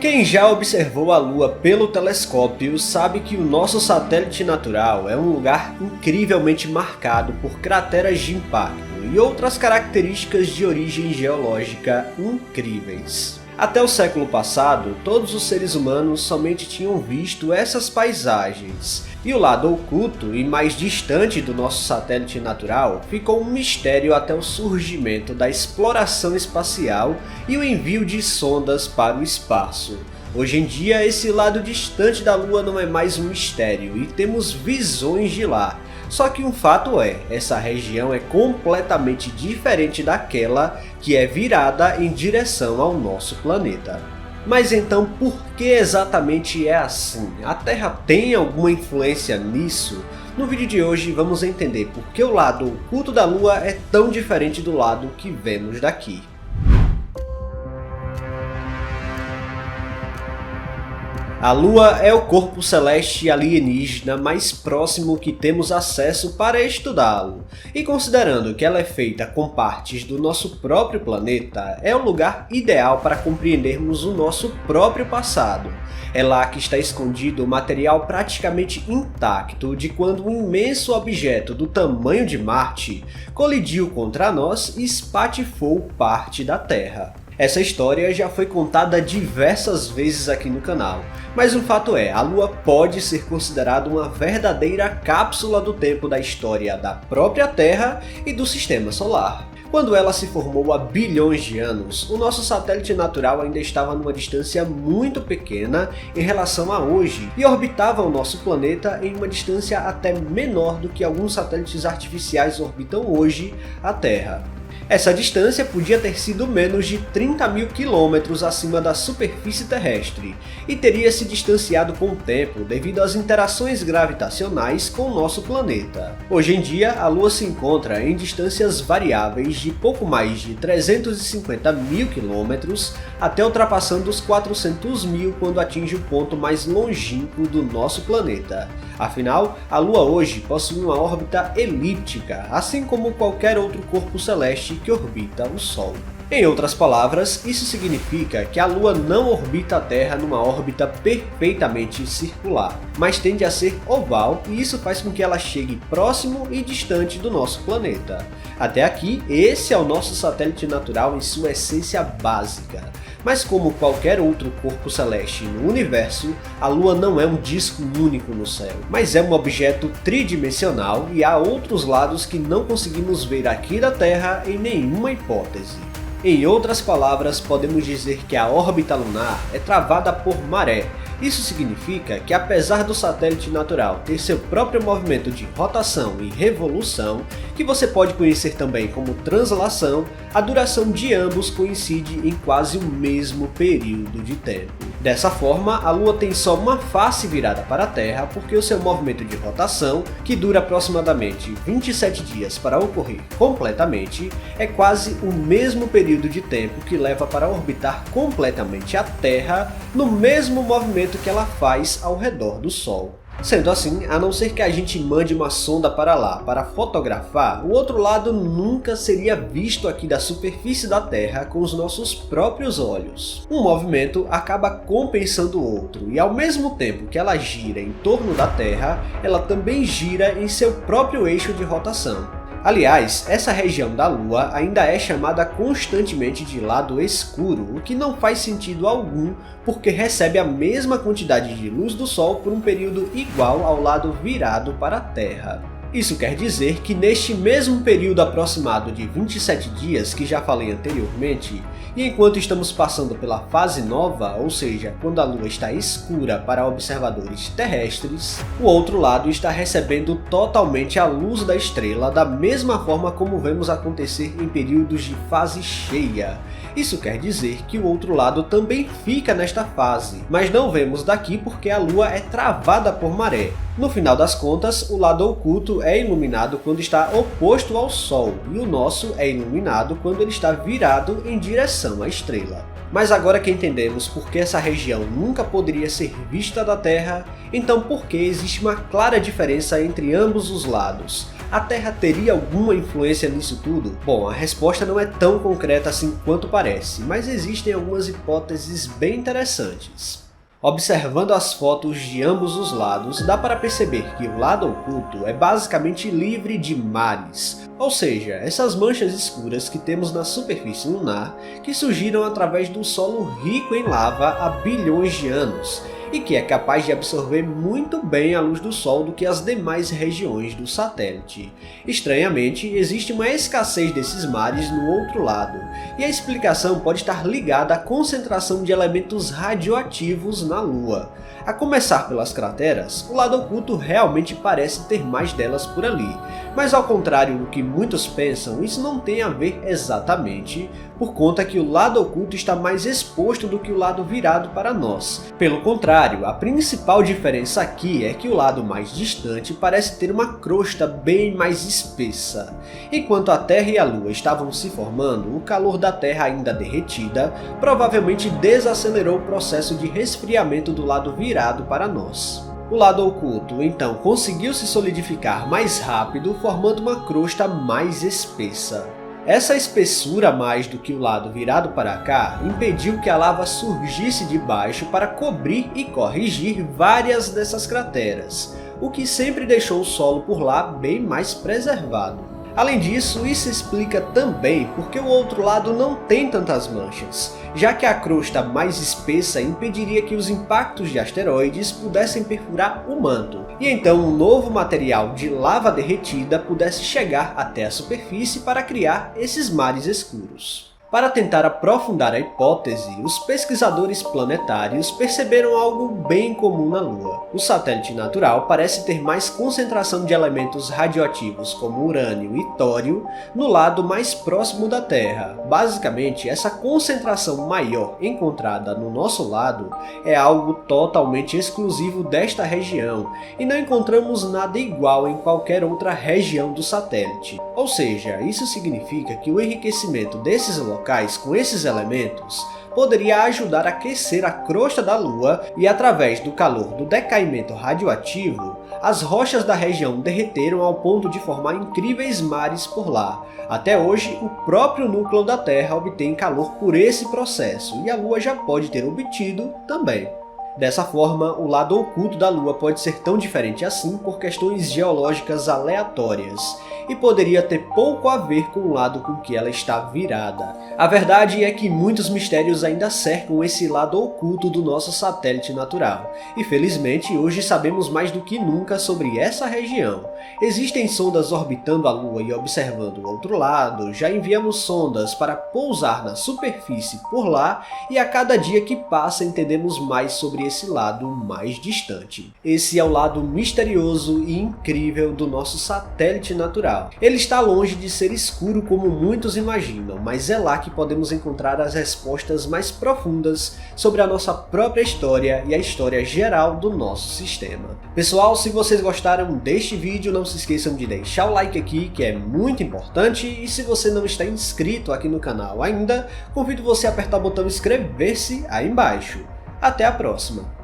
Quem já observou a Lua pelo telescópio sabe que o nosso satélite natural é um lugar incrivelmente marcado por crateras de impacto e outras características de origem geológica incríveis. Até o século passado, todos os seres humanos somente tinham visto essas paisagens, e o lado oculto e mais distante do nosso satélite natural ficou um mistério até o surgimento da exploração espacial e o envio de sondas para o espaço. Hoje em dia, esse lado distante da Lua não é mais um mistério e temos visões de lá. Só que um fato é, essa região é completamente diferente daquela que é virada em direção ao nosso planeta. Mas então por que exatamente é assim? A Terra tem alguma influência nisso? No vídeo de hoje vamos entender por que o lado oculto da Lua é tão diferente do lado que vemos daqui. A Lua é o corpo celeste alienígena mais próximo que temos acesso para estudá-lo, e considerando que ela é feita com partes do nosso próprio planeta, é o lugar ideal para compreendermos o nosso próprio passado. É lá que está escondido o material praticamente intacto de quando um imenso objeto do tamanho de Marte colidiu contra nós e espatifou parte da Terra. Essa história já foi contada diversas vezes aqui no canal, mas o fato é, a Lua pode ser considerada uma verdadeira cápsula do tempo da história da própria Terra e do Sistema Solar. Quando ela se formou há bilhões de anos, o nosso satélite natural ainda estava numa distância muito pequena em relação a hoje e orbitava o nosso planeta em uma distância até menor do que alguns satélites artificiais orbitam hoje a Terra. Essa distância podia ter sido menos de 30.000 quilômetros acima da superfície terrestre e teria se distanciado com o tempo devido às interações gravitacionais com o nosso planeta. Hoje em dia, a Lua se encontra em distâncias variáveis de pouco mais de 350.000 quilômetros até ultrapassando os 400.000 quando atinge o ponto mais longínquo do nosso planeta. Afinal, a Lua hoje possui uma órbita elíptica, assim como qualquer outro corpo celeste que orbita o Sol. Em outras palavras, isso significa que a Lua não orbita a Terra numa órbita perfeitamente circular, mas tende a ser oval e isso faz com que ela chegue próximo e distante do nosso planeta. Até aqui, esse é o nosso satélite natural em sua essência básica. Mas como qualquer outro corpo celeste no universo, a Lua não é um disco único no céu, mas é um objeto tridimensional e há outros lados que não conseguimos ver aqui da Terra em nenhuma hipótese. Em outras palavras, podemos dizer que a órbita lunar é travada por maré. Isso significa que apesar do satélite natural ter seu próprio movimento de rotação e revolução, que você pode conhecer também como translação, a duração de ambos coincide em quase o mesmo período de tempo. Dessa forma, a Lua tem só uma face virada para a Terra porque o seu movimento de rotação, que dura aproximadamente 27 dias para ocorrer completamente, é quase o mesmo período de tempo que leva para orbitar completamente a Terra no mesmo movimento que ela faz ao redor do Sol. Sendo assim, a não ser que a gente mande uma sonda para lá para fotografar, o outro lado nunca seria visto aqui da superfície da Terra com os nossos próprios olhos. Um movimento acaba compensando o outro, e ao mesmo tempo que ela gira em torno da Terra, ela também gira em seu próprio eixo de rotação. Aliás, essa região da Lua ainda é chamada constantemente de lado escuro, o que não faz sentido algum porque recebe a mesma quantidade de luz do Sol por um período igual ao lado virado para a Terra. Isso quer dizer que neste mesmo período aproximado de 27 dias que já falei anteriormente, e enquanto estamos passando pela fase nova, ou seja, quando a Lua está escura para observadores terrestres, o outro lado está recebendo totalmente a luz da estrela da mesma forma como vemos acontecer em períodos de fase cheia. Isso quer dizer que o outro lado também fica nesta fase, mas não vemos daqui porque a Lua é travada por maré. No final das contas, o lado oculto é iluminado quando está oposto ao Sol, e o nosso é iluminado quando ele está virado em direção à estrela. Mas agora que entendemos por que essa região nunca poderia ser vista da Terra, então por que existe uma clara diferença entre ambos os lados? A Terra teria alguma influência nisso tudo? Bom, a resposta não é tão concreta assim quanto parece, mas existem algumas hipóteses bem interessantes. Observando as fotos de ambos os lados, dá para perceber que o lado oculto é basicamente livre de mares, ou seja, essas manchas escuras que temos na superfície lunar que surgiram através do solo rico em lava há bilhões de anos, e que é capaz de absorver muito bem a luz do Sol do que as demais regiões do satélite. Estranhamente, existe uma escassez desses mares no outro lado, e a explicação pode estar ligada à concentração de elementos radioativos na Lua. A começar pelas crateras, o lado oculto realmente parece ter mais delas por ali, mas ao contrário do que muitos pensam, isso não tem a ver exatamente, por conta que o lado oculto está mais exposto do que o lado virado para nós. Pelo contrário, a principal diferença aqui é que o lado mais distante parece ter uma crosta bem mais espessa. Enquanto a Terra e a Lua estavam se formando, o calor da Terra ainda derretida provavelmente desacelerou o processo de resfriamento do lado virado para nós. O lado oculto, então, conseguiu se solidificar mais rápido, formando uma crosta mais espessa. Essa espessura a mais do que o lado virado para cá impediu que a lava surgisse de baixo para cobrir e corrigir várias dessas crateras, o que sempre deixou o solo por lá bem mais preservado. Além disso, isso explica também porque o outro lado não tem tantas manchas, já que a crosta mais espessa impediria que os impactos de asteroides pudessem perfurar o manto, e então um novo material de lava derretida pudesse chegar até a superfície para criar esses mares escuros. Para tentar aprofundar a hipótese, os pesquisadores planetários perceberam algo bem comum na Lua. O satélite natural parece ter mais concentração de elementos radioativos como urânio e tório no lado mais próximo da Terra. Basicamente, essa concentração maior encontrada no nosso lado é algo totalmente exclusivo desta região e não encontramos nada igual em qualquer outra região do satélite. Ou seja, isso significa que o enriquecimento desses locais com esses elementos poderia ajudar a aquecer a crosta da Lua e, através do calor do decaimento radioativo, as rochas da região derreteram ao ponto de formar incríveis mares por lá. Até hoje, o próprio núcleo da Terra obtém calor por esse processo, e a Lua já pode ter obtido também. Dessa forma, o lado oculto da Lua pode ser tão diferente assim por questões geológicas aleatórias, e poderia ter pouco a ver com o lado com que ela está virada. A verdade é que muitos mistérios ainda cercam esse lado oculto do nosso satélite natural, e felizmente hoje sabemos mais do que nunca sobre essa região. Existem sondas orbitando a Lua e observando o outro lado, já enviamos sondas para pousar na superfície por lá, e a cada dia que passa entendemos mais sobre esse lado mais distante. Esse é o lado misterioso e incrível do nosso satélite natural. Ele está longe de ser escuro como muitos imaginam, mas é lá que podemos encontrar as respostas mais profundas sobre a nossa própria história e a história geral do nosso sistema. Pessoal, se vocês gostaram deste vídeo, não se esqueçam de deixar o like aqui, que é muito importante, e se você não está inscrito aqui no canal ainda, convido você a apertar o botão inscrever-se aí embaixo. Até a próxima!